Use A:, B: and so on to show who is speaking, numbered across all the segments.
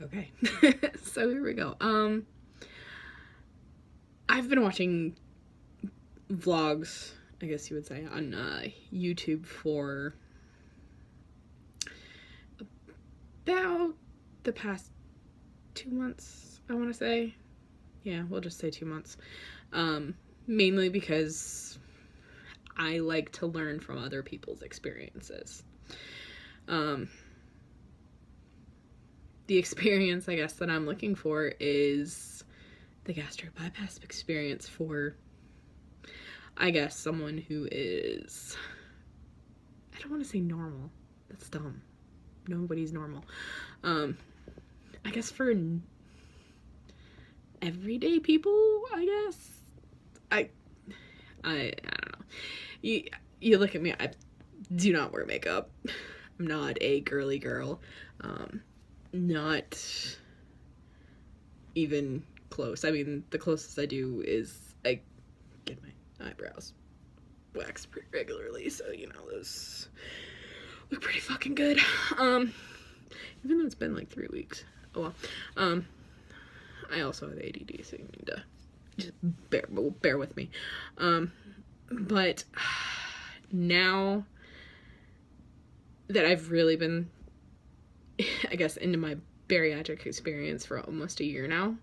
A: Okay. So here we go. I've been watching vlogs, I guess you would say, on YouTube for about the past 2 months, I want to say. Yeah, we'll just say 2 months. Mainly because I like to learn from other people's experiences. The experience, I guess, that I'm looking for is the gastric bypass experience for, I guess, someone who is, I don't want to say normal. That's dumb. Nobody's normal. I guess for everyday people, I guess. I don't know. You look at me, I do not wear makeup. I'm not a girly girl. Not even close. I mean, the closest I do is I get my eyebrows waxed pretty regularly, so you know, those look pretty fucking good. Even though it's been like 3 weeks. Oh well. I also have ADD, so you need to just bear with me. But now that I've really been, I guess, into my bariatric experience for almost a year now,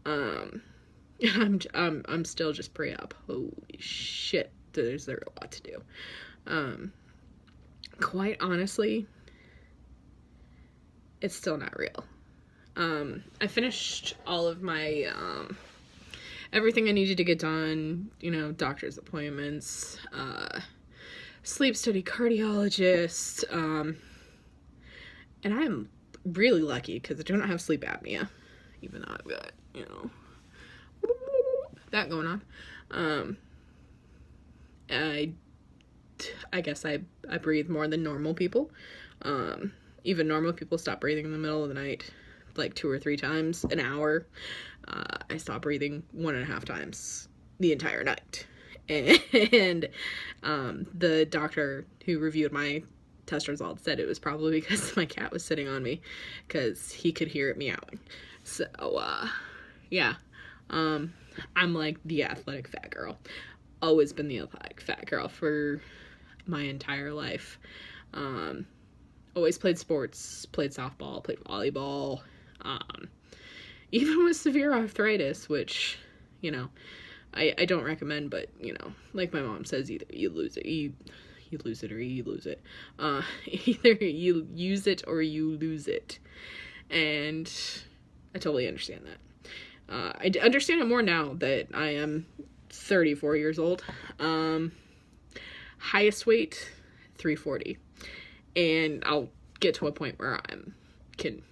A: I'm still just pre-op. Holy shit, there's a lot to do. Quite honestly, it's still not real. I finished all of my everything I needed to get done, you know, doctor's appointments, sleep study cardiologist, and I'm really lucky because I do not have sleep apnea, even though I've got, you know, that going on. I guess I breathe more than normal people. Even normal people stop breathing in the middle of the night like 2 or 3 times an hour. I stopped breathing 1.5 times the entire night. And the doctor who reviewed my test result said it was probably because my cat was sitting on me because he could hear it meowing. So, yeah. I'm like the athletic fat girl. Always been the athletic fat girl for my entire life. Always played sports, played softball, played volleyball. Even with severe arthritis, which, you know, I don't recommend, but, you know, like my mom says, either you lose it, you lose it, or you lose it. Either you use it or you lose it. And I totally understand that. I understand it more now that I am 34 years old. Highest weight, 340. And I'll get to a point where I can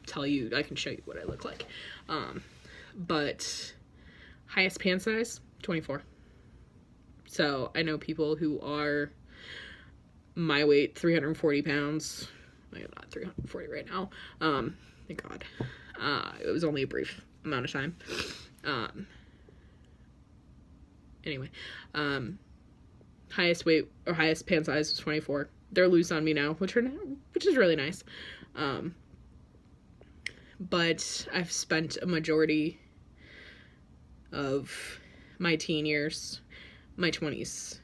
A: tell you, I can show you what I look like. But highest pant size, 24. So I know people who are my weight, 340 pounds. I'm not 340 right now. Thank God. It was only a brief amount of time. Anyway, highest weight or highest pant size was 24. They're loose on me now, which is really nice. But I've spent a majority of my teen years, my 20s,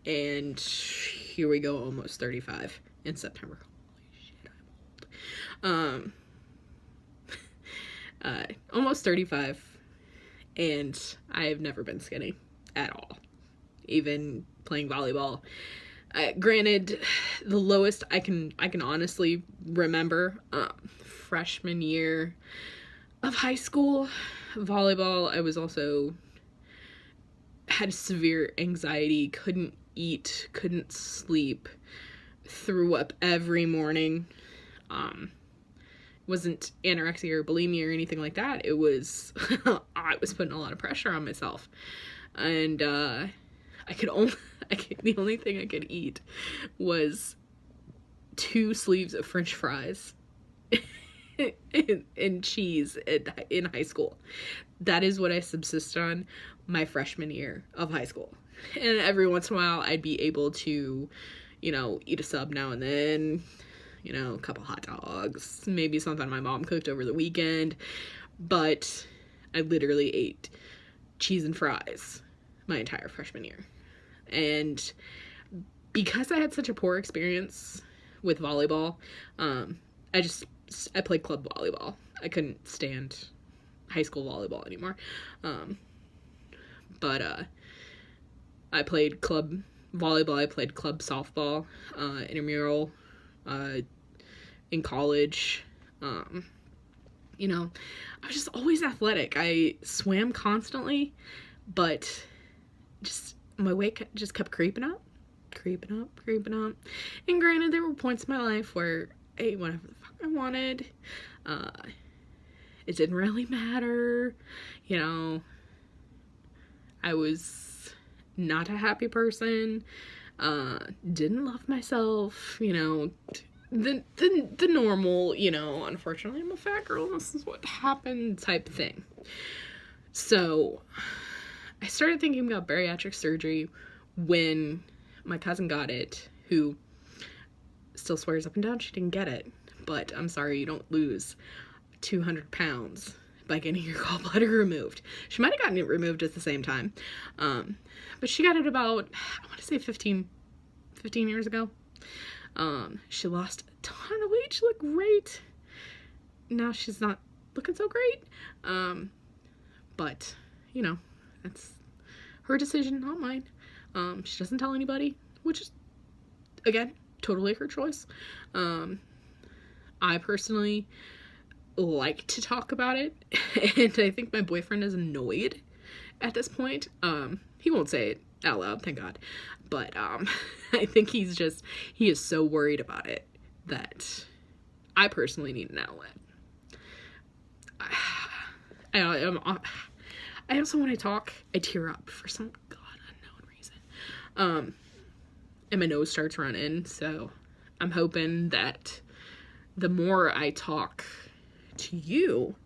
A: and here we go, almost 35 in September. Holy shit, I'm old. Almost 35, and I've never been skinny at all, even playing volleyball. Granted, the lowest I can honestly remember, freshman year of high school volleyball. I was also had severe anxiety, couldn't eat, couldn't sleep, threw up every morning. Wasn't anorexia or bulimia or anything like that. It was I was putting a lot of pressure on myself, and the only thing I could eat was 2 sleeves of French fries and cheese in high school. That is what I subsisted on my freshman year of high school. And every once in a while, I'd be able to, you know, eat a sub now and then, you know, a couple hot dogs, maybe something my mom cooked over the weekend, but I literally ate cheese and fries my entire freshman year. And because I had such a poor experience with volleyball, I played club volleyball. I couldn't stand high school volleyball anymore. But I played club volleyball, I played club softball, intramural, in college. You know, I was just always athletic. I swam constantly, but just my weight just kept creeping up. And granted, there were points in my life where I ate whatever the fuck I wanted. It didn't really matter. You know, I was not a happy person. Didn't love myself. You know, the normal, you know, unfortunately I'm a fat girl, this is what happened type thing. So I started thinking about bariatric surgery when my cousin got it, who still swears up and down she didn't get it. But I'm sorry, you don't lose 200 pounds by getting your gallbladder removed. She might have gotten it removed at the same time. But she got it about, I want to say 15 years ago. She lost a ton of weight. She looked great. Now she's not looking so great. But, you know, that's her decision, not mine. She doesn't tell anybody, which is, again, totally her choice. I personally like to talk about it, and I think my boyfriend is annoyed at this point. He won't say it out loud, thank God, but I think he is so worried about it that I personally need an outlet. I also, when I talk, I tear up for some god unknown reason. And my nose starts running, so I'm hoping that the more I talk to you,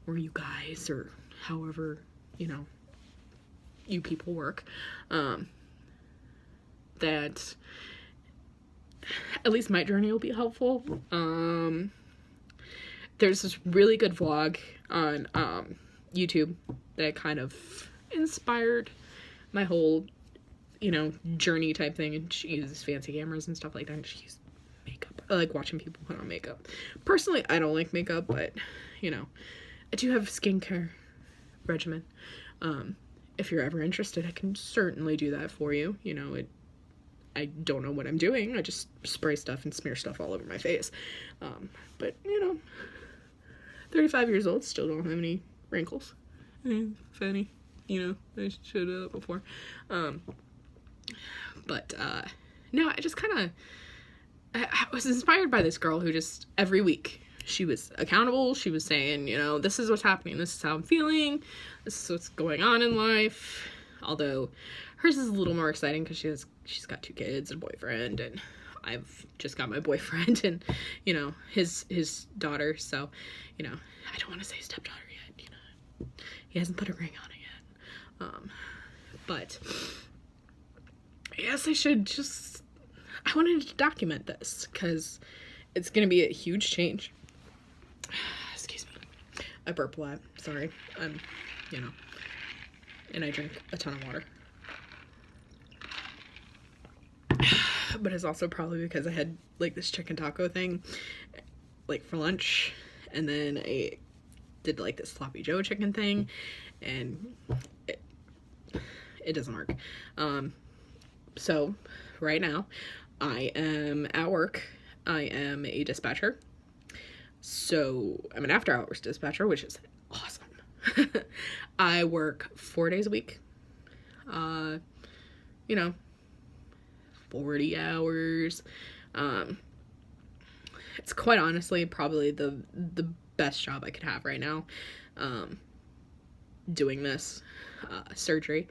A: or you guys, or however, you know, you people work, that at least my journey will be helpful. There's this really good vlog on YouTube that kind of inspired my whole, you know, journey type thing, and she uses fancy cameras and stuff like that, and she uses makeup. I like watching people put on makeup. Personally, I don't like makeup, but, you know, I do have a skincare regimen. If you're ever interested, I can certainly do that for you. You know, I don't know what I'm doing. I just spray stuff and smear stuff all over my face. But, you know, 35 years old, still don't have any wrinkles. If any, you know, I should have that before. But, no, I just kind of, I was inspired by this girl who just, every week, she was accountable. She was saying, you know, this is what's happening. This is how I'm feeling. This is what's going on in life. Although hers is a little more exciting because she's got 2 kids and a boyfriend, and I've just got my boyfriend and, you know, his daughter. So, you know, I don't want to say stepdaughter yet, you know, he hasn't put a ring on it yet. But I guess I wanted to document this because it's going to be a huge change. Excuse me. I burp a lot. Sorry. You know, and I drink a ton of water. But it's also probably because I had, like, this chicken taco thing, like, for lunch, and then I did, like, this sloppy joe chicken thing, and it doesn't work. So, right now, I am at work. I am a dispatcher. So, I'm an after-hours dispatcher, which is awesome. I work 4 days a week. You know, 40 hours. It's quite honestly probably the best job I could have right now, doing this surgery.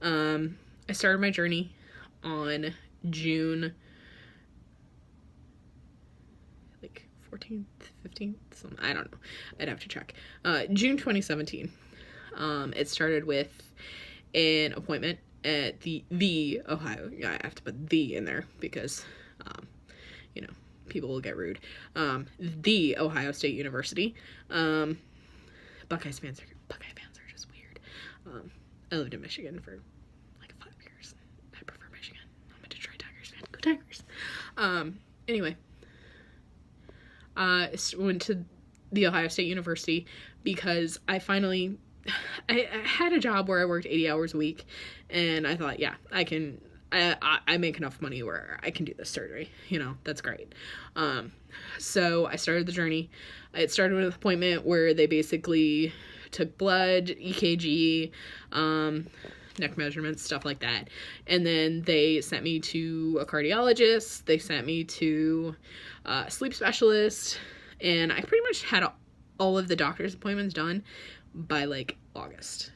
A: I started my journey on June 14th, 15th, something, I don't know. I'd have to check. June 2017. It started with an appointment at the Ohio. Yeah, I have to put the in there because, you know, people will get rude. The Ohio State University. Buckeye fans are just weird. I lived in Michigan for like 5 years. I prefer Michigan. I'm a Detroit Tigers fan. Go Tigers. Anyway, went to the Ohio State University because I had a job where I worked 80 hours a week, and I thought, yeah, I make enough money where I can do this surgery. That's great. So I started the journey. It started with an appointment where they basically took blood, EKG, neck measurements, stuff like that. And then they sent me to a cardiologist. They sent me to a sleep specialist. And I pretty much had all of the doctor's appointments done by like August.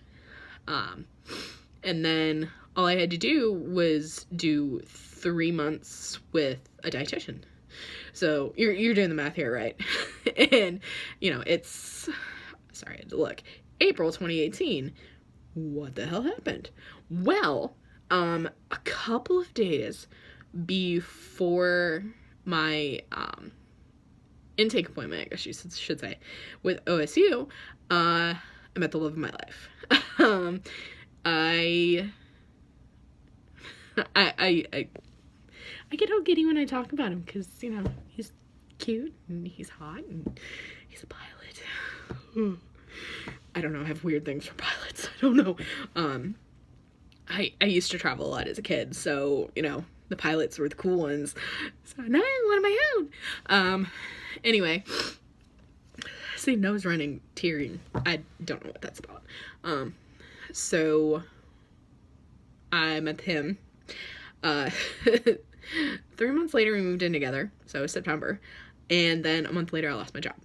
A: And then all I had to do was do 3 months with a dietitian. So you're doing the math here, right? And it's, sorry, I had to look, April 2018. What the hell happened? Well, a couple of days before my intake appointment, I guess you should say, with OSU, I met the love of my life. I get all giddy when I talk about him because, he's cute and he's hot and he's a pilot. I don't know, I have weird things for pilots. I don't know. I used to travel a lot as a kid, so, the pilots were the cool ones. So now I'm one of my own. Anyway, see, nose running, tearing. I don't know what that's about. So I met him. 3 months later, we moved in together. So it was September. And then a month later, I lost my job.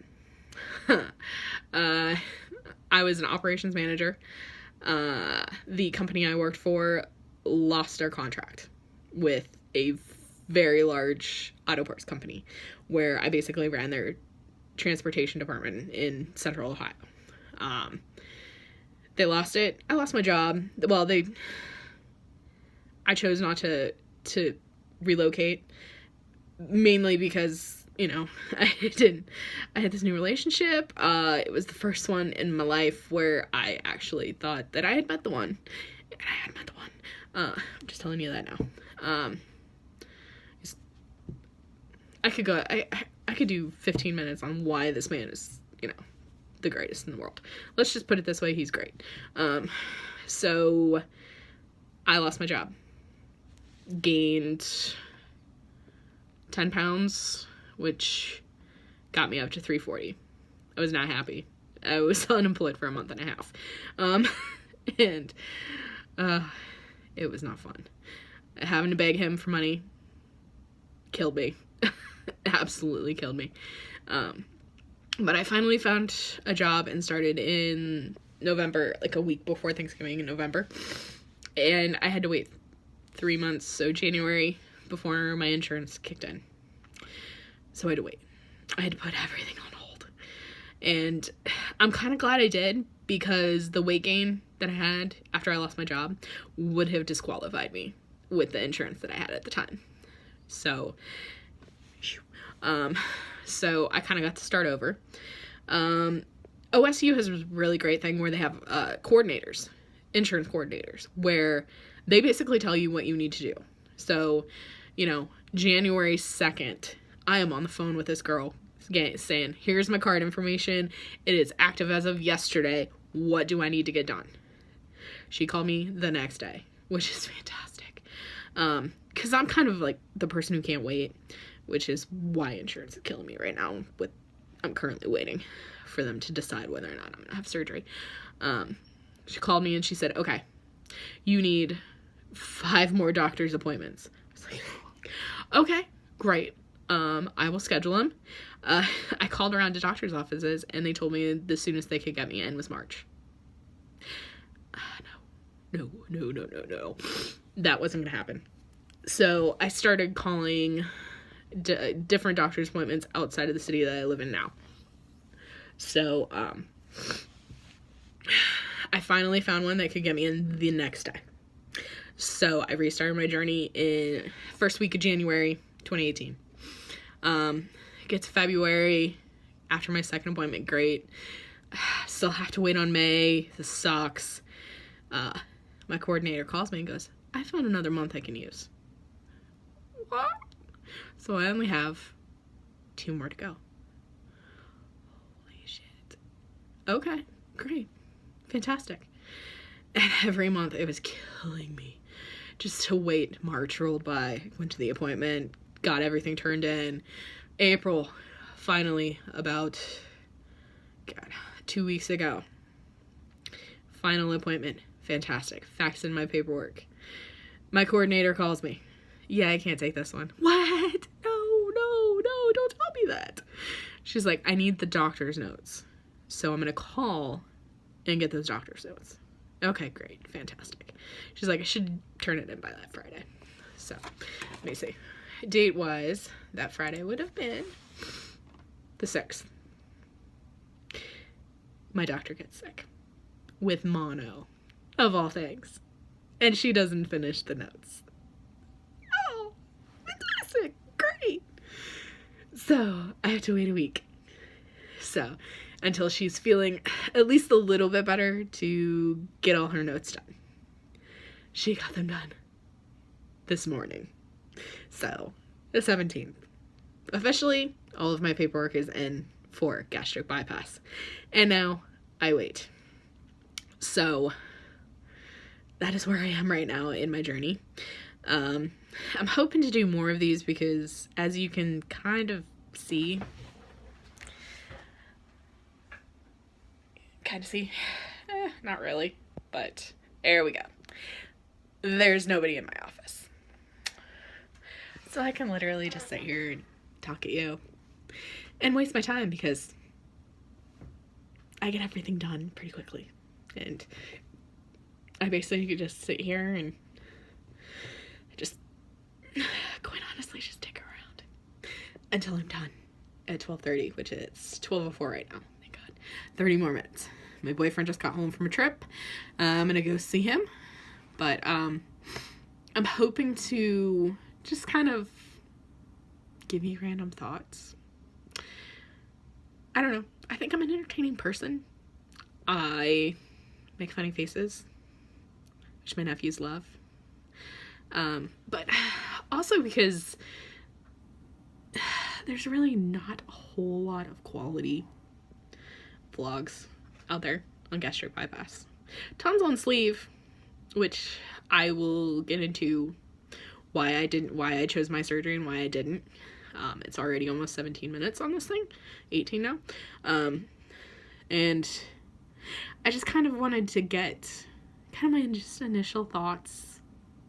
A: I was an operations manager. The company I worked for lost our contract with a very large auto parts company where I basically ran their transportation department in central Ohio. They lost it. I lost my job. Well, I chose not to relocate, mainly because, I had this new relationship. It was the first one in my life where I actually thought that I had met the one. And I had met the one. I'm just telling you that now. I could do 15 minutes on why this man is, the greatest in the world. Let's just put it this way, he's great. So I lost my job. Gained 10 pounds, which got me up to 340. I was not happy. I was unemployed for a month and a half. And it was not fun. Having to beg him for money killed me. Absolutely killed me. But I finally found a job and started in November, like a week before Thanksgiving in November. And I had to wait 3 months, so January, before my insurance kicked in. So I had to wait. I had to put everything on hold. And I'm kind of glad I did, because the weight gain that I had after I lost my job would have disqualified me with the insurance that I had at the time. So I kind of got to start over. OSU has a really great thing where they have coordinators, insurance coordinators, where they basically tell you what you need to do. So, January 2nd, I am on the phone with this girl saying, here's my card information. It is active as of yesterday. What do I need to get done? She called me the next day, which is fantastic. Because I'm kind of like the person who can't wait, which is why insurance is killing me right now. I'm currently waiting for them to decide whether or not I'm going to have surgery. She called me and she said, okay, you need 5 more doctor's appointments. I was like, okay, great. I will schedule them. I called around to doctor's offices and they told me the soonest they could get me in was March. No. That wasn't going to happen. So I started calling different doctor's appointments outside of the city that I live in now. So, I finally found one that could get me in the next day. So I restarted my journey in first week of January 2018. Get to February after my second appointment, great. Still have to wait on May. This sucks. My coordinator calls me and goes, I found another month I can use. What? So I only have 2 more to go. Holy shit. Okay, great. Fantastic. And every month it was killing me just to wait. March rolled by, went to the appointment, got everything turned in. April, finally, about 2 weeks ago, final appointment. Fantastic. Faxed in my paperwork. My coordinator calls me. Yeah, I can't take this one. What? No, don't tell me that. She's like, I need the doctor's notes. So I'm going to call and get those doctor's notes. Okay, great. Fantastic. She's like, I should turn it in by that Friday. So, let me see. Date-wise, that Friday would have been the 6th. My doctor gets sick. With mono. Of all things. And she doesn't finish the notes. Oh, fantastic. Great. So, I have to wait a week. So, until she's feeling at least a little bit better to get all her notes done. She got them done this morning. So, the 17th. Officially, all of my paperwork is in for gastric bypass. And now, I wait. So, that is where I am right now in my journey. I'm hoping to do more of these because, as you can kind of see, not really, but there we go. There's nobody in my office. So I can literally just sit here and talk at you and waste my time because I get everything done pretty quickly. And I basically could just sit here and just, quite honestly, just dick around until I'm done at 12:30, which is 12:04 right now. Thank God. 30 more minutes. My boyfriend just got home from a trip. I'm gonna go see him, but I'm hoping to just kind of give you random thoughts. I don't know. I think I'm an entertaining person. I make funny faces, which my nephews love. But also because there's really not a whole lot of quality vlogs out there on gastric bypass. Tons on sleeve, which I will get into why I chose my surgery and why I didn't. It's already almost 17 minutes on this thing, 18 now. And I just kind of wanted to get kind of my just initial thoughts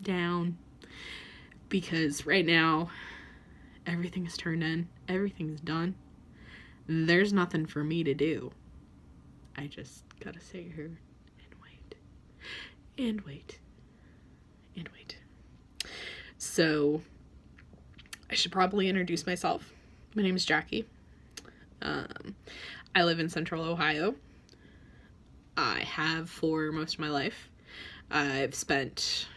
A: down because right now everything is turned in, everything's done. There's nothing for me to do. I just gotta sit here and wait and wait and wait. So I should probably introduce myself. My name is Jacci. I live in Central Ohio. I have for most of my life. I've spent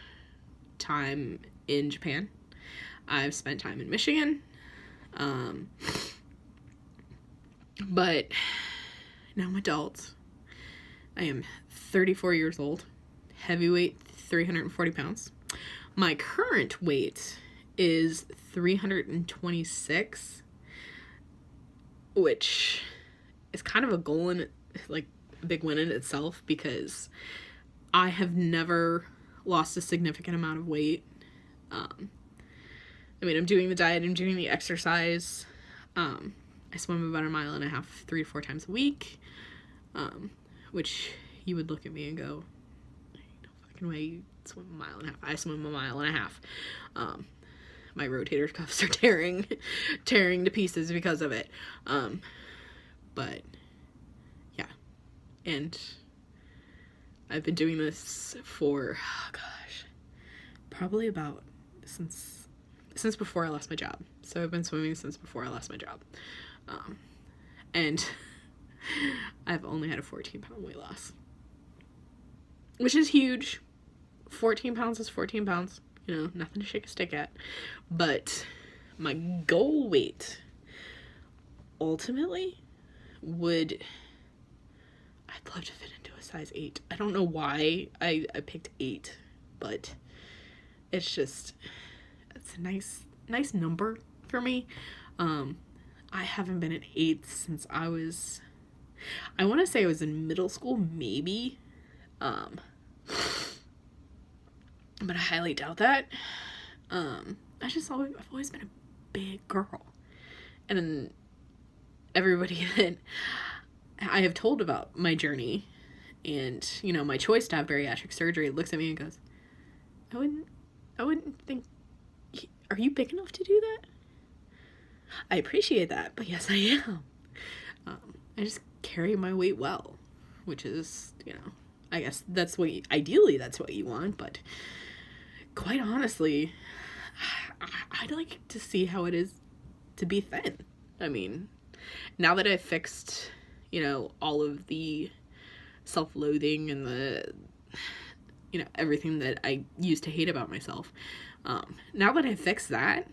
A: time in Japan. I've spent time in Michigan. But now I'm adult. I am 34 years old. Heavyweight, 340 pounds. My current weight is 326, which is kind of a goal in it, like a big win in itself, because I have never lost a significant amount of weight. I mean, I'm doing the diet, I'm doing the exercise. I swim about 1.5 miles, 3 to 4 times a week, which you would look at me and go, no fucking way you swim 1.5 miles. I swim 1.5 miles. My rotator cuffs are tearing to pieces because of it. But yeah, and I've been doing this for, probably about since before I lost my job. So I've been swimming since before I lost my job. And I've only had a 14-pound weight loss, which is huge. 14 pounds is 14 pounds. You know, nothing to shake a stick at. But my goal weight ultimately I'd love to fit into a size 8. I don't know why I picked 8, but it's a nice number for me. I haven't been an 8 since I want to say I was in middle school, maybe. But I highly doubt that. I've always been a big girl. And then everybody that I have told about my journey and, you know, my choice to have bariatric surgery looks at me and goes, I wouldn't think, are you big enough to do that? I appreciate that, but yes, I am. I just carry my weight well, which is, you know, I guess ideally that's what you want, but quite honestly, I'd like to see how it is to be thin. I mean, now that I've fixed, you know, all of the self-loathing and the, you know, everything that I used to hate about myself, now that I've fixed that,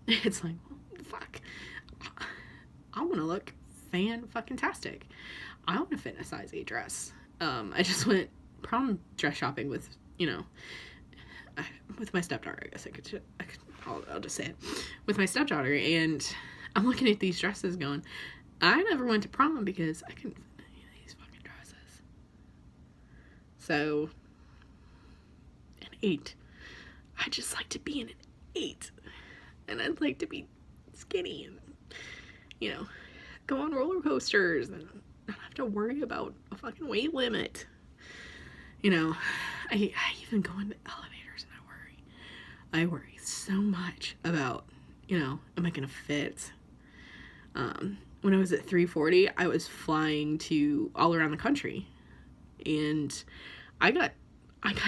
A: it's like, fuck, I want to look fan-fucking-tastic. I want to fit in a size 8 dress. I just went prom dress shopping with, you know, with my stepdaughter, I guess I'll just say it, with my stepdaughter, and I'm looking at these dresses going, I never went to prom because I couldn't fit any of these fucking dresses. So, an 8. I'd just like to be in an 8. And I'd like to be skinny and, you know, go on roller coasters and not have to worry about a fucking weight limit. You know, I even go into elevators and I worry so much about, you know, am I gonna fit? When I was at 340, I was flying to all around the country, and I got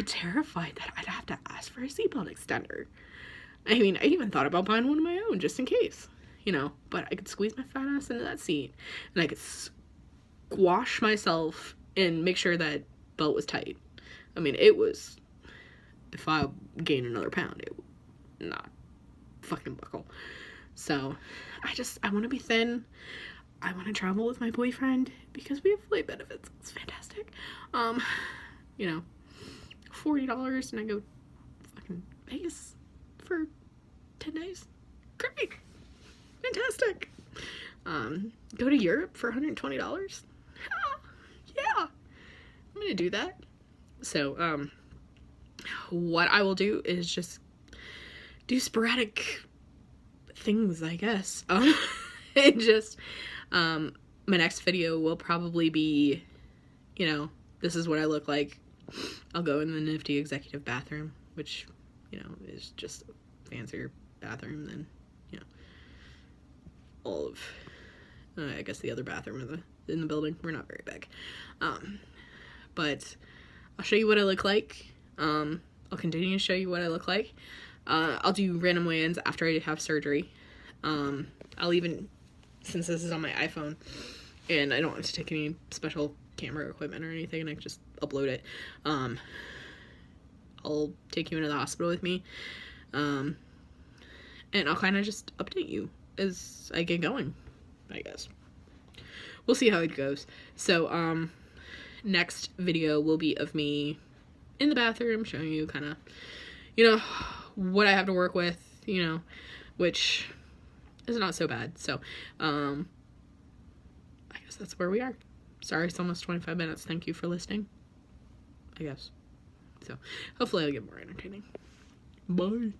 A: terrified that I'd have to ask for a seatbelt extender. I mean, I even thought about buying one of my own just in case, you know, but I could squeeze my fat ass into that seat and I could squash myself and make sure that belt was tight. I mean, it was, if I gained another pound, it would not fucking buckle. So I want to be thin. I want to travel with my boyfriend because we have flight benefits. It's fantastic. You know, $40 and I go fucking Vegas for 10 days. Great. Fantastic. Go to Europe for $120. Yeah. I'm gonna do that. So, what I will do is just do sporadic things, I guess. And just, my next video will probably be, you know, this is what I look like. I'll go in the nifty executive bathroom, which, you know, is just a fancier bathroom than, you know, all of, I guess the other bathroom in the building. We're not very big. But I'll show you what I look like. I'll continue to show you what I look like. I'll do random weigh-ins after I have surgery. I'll even, since this is on my iPhone, and I don't have to take any special camera equipment or anything, and I can just upload it, I'll take you into the hospital with me, and I'll kind of just update you as I get going, I guess. We'll see how it goes. So, next video will be of me in the bathroom, showing you kind of, you know, what I have to work with, you know, which is not so bad. So, I guess that's where we are. Sorry, it's almost 25 minutes. Thank you for listening, I guess. So, hopefully I'll get more entertaining. Bye.